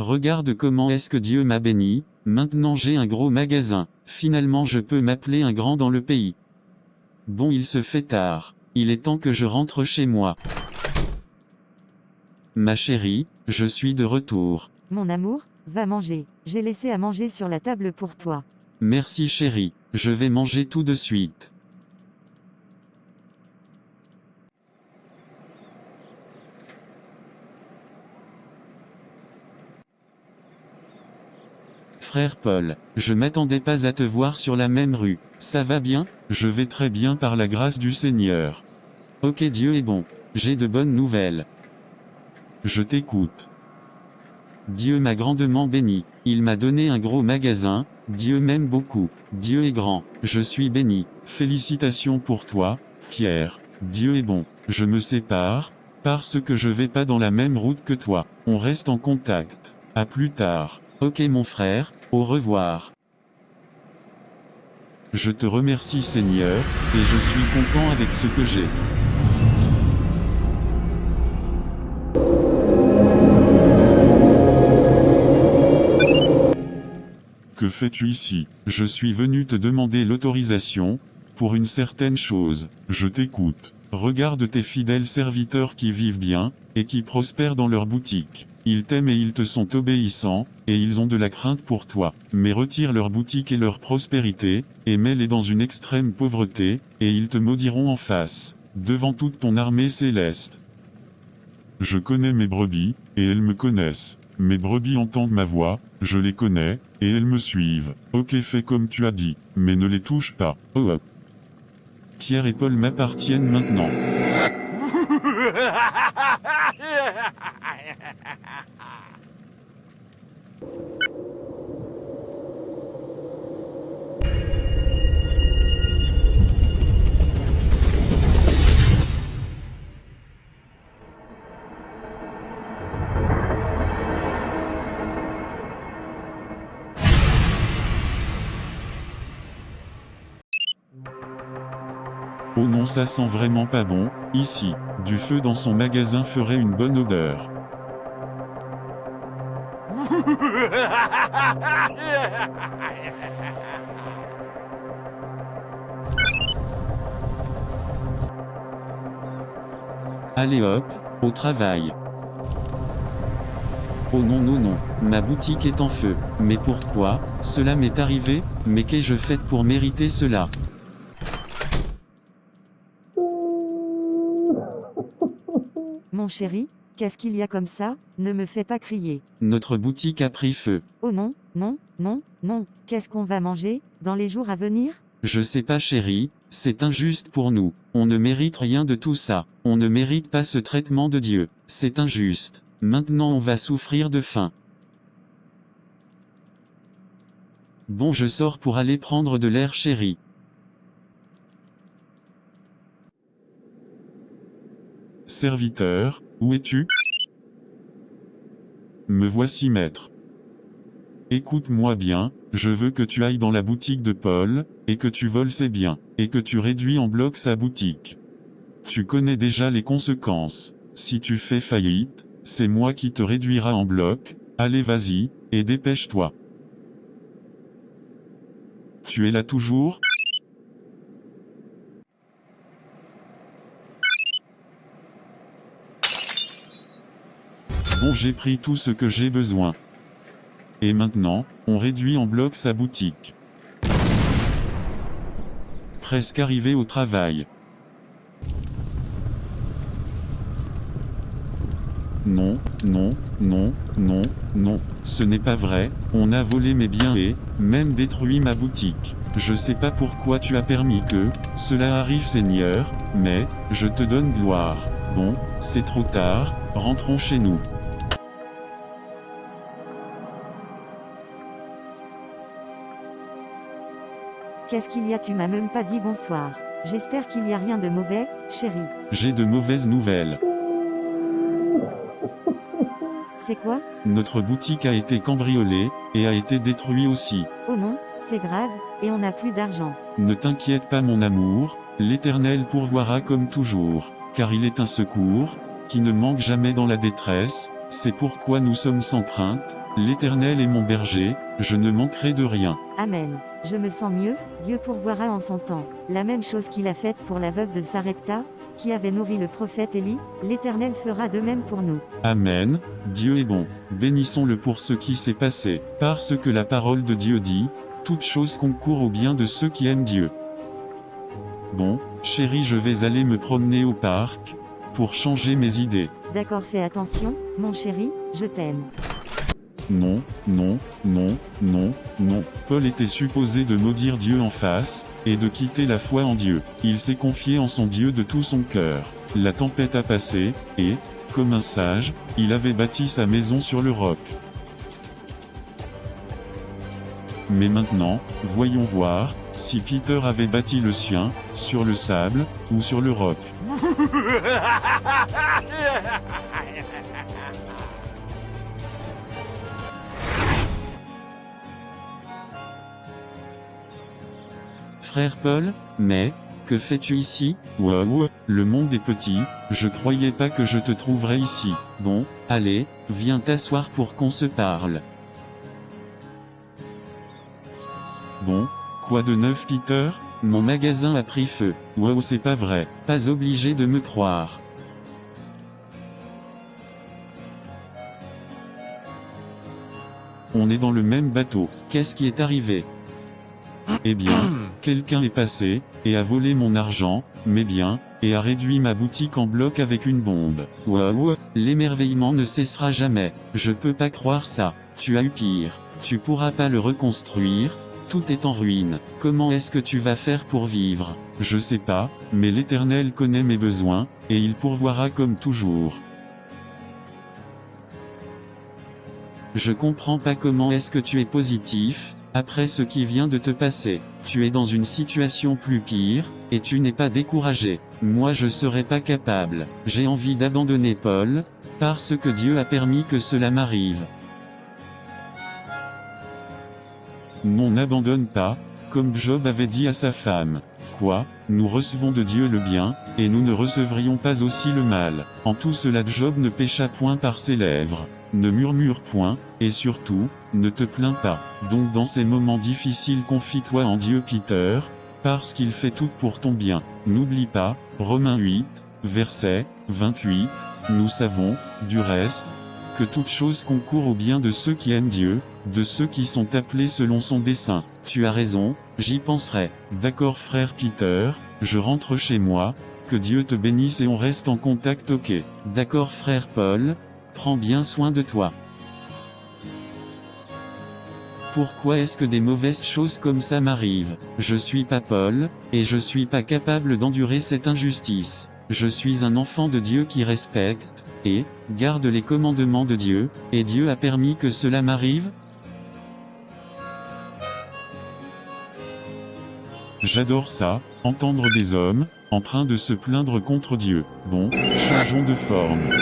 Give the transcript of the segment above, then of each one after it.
Regarde comment est-ce que Dieu m'a béni, maintenant j'ai un gros magasin, finalement je peux m'appeler un grand dans le pays. Bon, il se fait tard, il est temps que je rentre chez moi. Ma chérie, je suis de retour. Mon amour, va manger. J'ai laissé à manger sur la table pour toi. Merci chérie, je vais manger tout de suite. Frère Paul, je m'attendais pas à te voir sur la même rue. Ça va bien? Je vais très bien par la grâce du Seigneur. Ok, Dieu est bon. J'ai de bonnes nouvelles. Je t'écoute. Dieu m'a grandement béni. Il m'a donné un gros magasin. Dieu m'aime beaucoup. Dieu est grand. Je suis béni. Félicitations pour toi, Pierre. Dieu est bon. Je me sépare, parce que je vais pas dans la même route que toi. On reste en contact. À plus tard. Ok mon frère, au revoir. Je te remercie Seigneur, et je suis content avec ce que j'ai. Que fais-tu ici? Je suis venu te demander l'autorisation, pour une certaine chose. Je t'écoute. Regarde tes fidèles serviteurs qui vivent bien, et qui prospèrent dans leur boutique. Ils t'aiment et ils te sont obéissants, et ils ont de la crainte pour toi. Mais retire leur boutique et leur prospérité, et mets-les dans une extrême pauvreté, et ils te maudiront en face, devant toute ton armée céleste. Je connais mes brebis, et elles me connaissent. Mes brebis entendent ma voix, je les connais, et elles me suivent. Ok, fais comme tu as dit, mais ne les touche pas. Oh. Pierre et Paul m'appartiennent maintenant. Oh non, ça sent vraiment pas bon, ici. Du feu dans son magasin ferait une bonne odeur. Allez hop, au travail. Oh non non non, ma boutique est en feu. Mais pourquoi, cela m'est arrivé? Mais qu'ai-je fait pour mériter cela? Mon chéri, qu'est-ce qu'il y a comme ça? Ne me fais pas crier. Notre boutique a pris feu. Oh non, non, non, non. Qu'est-ce qu'on va manger, dans les jours à venir? Je sais pas chérie, c'est injuste pour nous. On ne mérite rien de tout ça. On ne mérite pas ce traitement de Dieu. C'est injuste. Maintenant on va souffrir de faim. Bon, je sors pour aller prendre de l'air chérie. Serviteur, où es-tu? Me voici maître. Écoute-moi bien, je veux que tu ailles dans la boutique de Paul, et que tu voles ses biens, et que tu réduis en bloc sa boutique. Tu connais déjà les conséquences. Si tu fais faillite, c'est moi qui te réduira en bloc. Allez vas-y, et dépêche-toi. Tu es là toujours? Bon, j'ai pris tout ce que j'ai besoin. Et maintenant, on réduit en bloc sa boutique. Presque arrivé au travail. Non, non, non, non, non, ce n'est pas vrai, on a volé mes biens et, même détruit ma boutique. Je sais pas pourquoi tu as permis que, cela arrive Seigneur, mais, je te donne gloire. Bon, c'est trop tard, rentrons chez nous. Qu'est-ce qu'il y a? Tu m'as même pas dit bonsoir. J'espère qu'il n'y a rien de mauvais, chérie. J'ai de mauvaises nouvelles. C'est quoi? Notre boutique a été cambriolée, et a été détruite aussi. Oh non, c'est grave, et on n'a plus d'argent. Ne t'inquiète pas mon amour, l'Éternel pourvoira comme toujours, car il est un secours, qui ne manque jamais dans la détresse. C'est pourquoi nous sommes sans crainte, l'Éternel est mon berger, je ne manquerai de rien. Amen. Je me sens mieux, Dieu pourvoira en son temps. La même chose qu'il a faite pour la veuve de Sarepta, qui avait nourri le prophète Élie, l'Éternel fera de même pour nous. Amen, Dieu est bon. Bénissons-le pour ce qui s'est passé, parce que la parole de Dieu dit, toute chose concourt au bien de ceux qui aiment Dieu. Bon, chérie, je vais aller me promener au parc, pour changer mes idées. D'accord, fais attention, mon chéri, je t'aime. Non, non, non, non, non. Paul était supposé de maudire Dieu en face, et de quitter la foi en Dieu. Il s'est confié en son Dieu de tout son cœur. La tempête a passé, et, comme un sage, il avait bâti sa maison sur le roc. Mais maintenant, voyons voir, si Peter avait bâti le sien, sur le sable, ou sur le roc. Frère Paul, mais, que fais-tu ici? Wow, le monde est petit, je croyais pas que je te trouverais ici. Bon, allez, viens t'asseoir pour qu'on se parle. Bon, quoi de neuf Peter? Mon magasin a pris feu. Wow, c'est pas vrai, pas obligé de me croire. On est dans le même bateau, qu'est-ce qui est arrivé? Eh bien, quelqu'un est passé, et a volé mon argent, mes biens, et a réduit ma boutique en bloc avec une bombe. Wow, l'émerveillement ne cessera jamais, je peux pas croire ça, tu as eu pire, tu pourras pas le reconstruire, tout est en ruine, comment est-ce que tu vas faire pour vivre? Je sais pas, mais l'Éternel connaît mes besoins, et il pourvoira comme toujours. Je comprends pas comment est-ce que tu es positif, après ce qui vient de te passer. Tu es dans une situation plus pire, et tu n'es pas découragé. Moi je serais pas capable. J'ai envie d'abandonner Paul, parce que Dieu a permis que cela m'arrive. Non, n'abandonne pas, comme Job avait dit à sa femme. Quoi, nous recevons de Dieu le bien, et nous ne recevrions pas aussi le mal. En tout cela Job ne pécha point par ses lèvres. Ne murmure point, et surtout, ne te plains pas. Donc dans ces moments difficiles confie-toi en Dieu Peter, parce qu'il fait tout pour ton bien. N'oublie pas, Romains 8, verset 28, nous savons, du reste, que toute chose concourt au bien de ceux qui aiment Dieu, de ceux qui sont appelés selon son dessein. Tu as raison, j'y penserai. D'accord frère Peter, je rentre chez moi, que Dieu te bénisse et on reste en contact ok. D'accord frère Paul, prends bien soin de toi. Pourquoi est-ce que des mauvaises choses comme ça m'arrivent? Je suis pas Paul, et je suis pas capable d'endurer cette injustice. Je suis un enfant de Dieu qui respecte, et, garde les commandements de Dieu, et Dieu a permis que cela m'arrive? J'adore ça, entendre des hommes, en train de se plaindre contre Dieu. Bon, changeons de forme.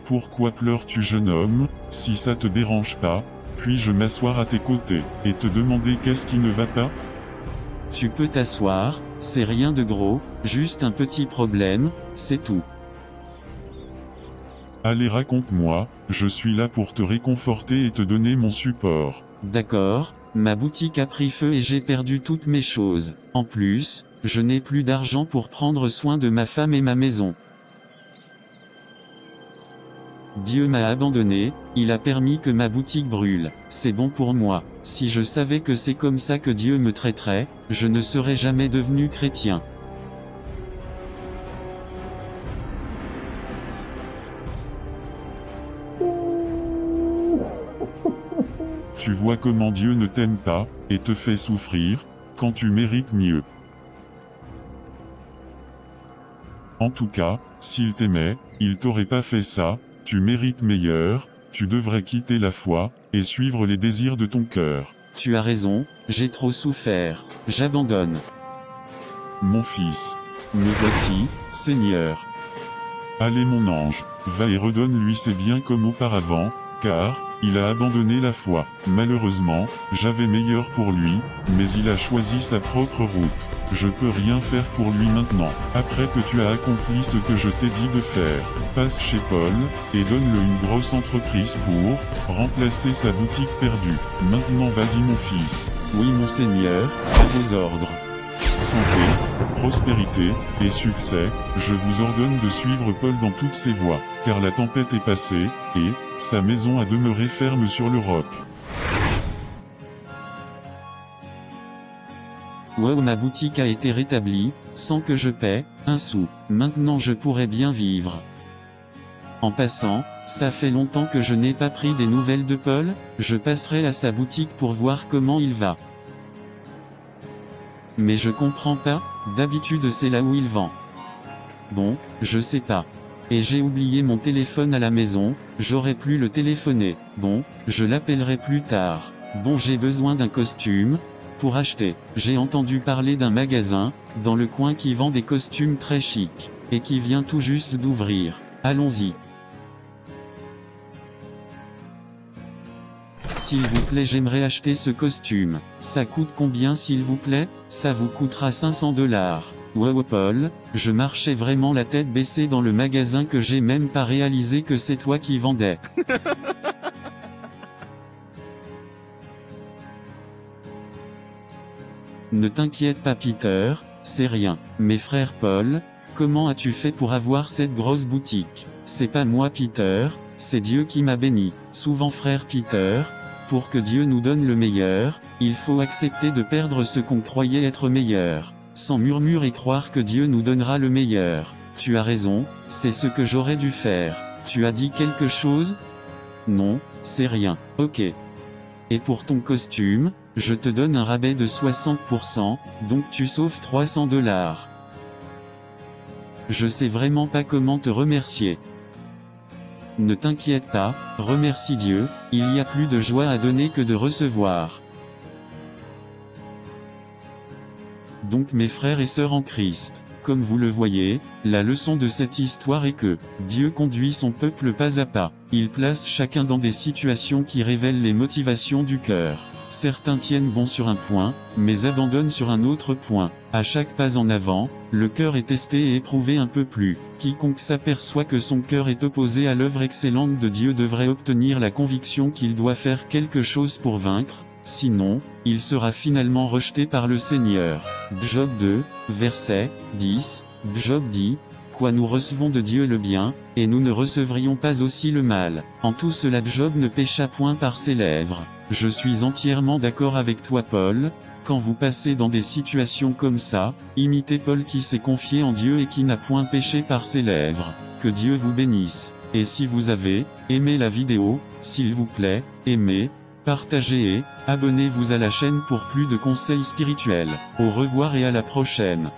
Pourquoi pleures-tu jeune homme? Si ça te dérange pas, puis-je m'asseoir à tes côtés, et te demander qu'est-ce qui ne va pas? Tu peux t'asseoir, c'est rien de gros, juste un petit problème, c'est tout. Allez raconte-moi, je suis là pour te réconforter et te donner mon support. D'accord, ma boutique a pris feu et j'ai perdu toutes mes choses. En plus, je n'ai plus d'argent pour prendre soin de ma femme et ma maison. Dieu m'a abandonné, il a permis que ma boutique brûle. C'est bon pour moi. Si je savais que c'est comme ça que Dieu me traiterait, je ne serais jamais devenu chrétien. Tu vois comment Dieu ne t'aime pas, et te fait souffrir, quand tu mérites mieux. En tout cas, s'il t'aimait, il t'aurait pas fait ça. Tu mérites meilleur, tu devrais quitter la foi, et suivre les désirs de ton cœur. Tu as raison, j'ai trop souffert, j'abandonne. Mon fils, me voici, Seigneur. Allez mon ange, va et redonne-lui ses biens comme auparavant, car, il a abandonné la foi. Malheureusement, j'avais meilleur pour lui, mais il a choisi sa propre route. je peux rien faire pour lui maintenant. Après que tu as accompli ce que je t'ai dit de faire, passe chez Paul, et donne-le une grosse entreprise pour remplacer sa boutique perdue. Maintenant vas-y mon fils. Oui monseigneur, à vos ordres. Santé, prospérité, et succès, je vous ordonne de suivre Paul dans toutes ses voies, car la tempête est passée, et sa maison a demeuré ferme sur le roc. Wow, ma boutique a été rétablie, sans que je paie un sou. Maintenant je pourrais bien vivre. En passant, ça fait longtemps que je n'ai pas pris des nouvelles de Paul, je passerai à sa boutique pour voir comment il va. Mais je comprends pas, d'habitude c'est là où il vend. Bon, je sais pas. Et j'ai oublié mon téléphone à la maison, j'aurais pu le téléphoner. Bon, je l'appellerai plus tard. Bon, j'ai besoin d'un costume pour acheter. J'ai entendu parler d'un magasin dans le coin qui vend des costumes très chics et qui vient tout juste d'ouvrir. Allons-y. S'il vous plaît, j'aimerais acheter ce costume. Ça coûte combien s'il vous plaît? Ça vous coûtera 500 $. Wow Paul, je marchais vraiment la tête baissée dans le magasin que j'ai même pas réalisé que c'est toi qui vendais. Ne t'inquiète pas Peter, c'est rien. Mais frère Paul, comment as-tu fait pour avoir cette grosse boutique? C'est pas moi Peter, c'est Dieu qui m'a béni. Souvent frère Peter, pour que Dieu nous donne le meilleur, il faut accepter de perdre ce qu'on croyait être meilleur. Sans murmure et croire que Dieu nous donnera le meilleur. Tu as raison, c'est ce que j'aurais dû faire. Tu as dit quelque chose? Non, c'est rien. Ok. Et pour ton costume, je te donne un rabais de 60%, donc tu sauves 300 $. Je sais vraiment pas comment te remercier. Ne t'inquiète pas, remercie Dieu, il y a plus de joie à donner que de recevoir. Donc mes frères et sœurs en Christ, comme vous le voyez, la leçon de cette histoire est que Dieu conduit son peuple pas à pas. Il place chacun dans des situations qui révèlent les motivations du cœur. Certains tiennent bon sur un point, mais abandonnent sur un autre point. À chaque pas en avant, le cœur est testé et éprouvé un peu plus. Quiconque s'aperçoit que son cœur est opposé à l'œuvre excellente de Dieu devrait obtenir la conviction qu'il doit faire quelque chose pour vaincre, sinon, il sera finalement rejeté par le Seigneur. Job 2, verset 10, Job dit, « Quoi nous recevons de Dieu le bien, et nous ne recevrions pas aussi le mal. » En tout cela Job ne pécha point par ses lèvres. Je suis entièrement d'accord avec toi Paul, quand vous passez dans des situations comme ça, imitez Paul qui s'est confié en Dieu et qui n'a point péché par ses lèvres. Que Dieu vous bénisse. Et si vous avez aimé la vidéo, s'il vous plaît, aimez, partagez et abonnez-vous à la chaîne pour plus de conseils spirituels. Au revoir et à la prochaine.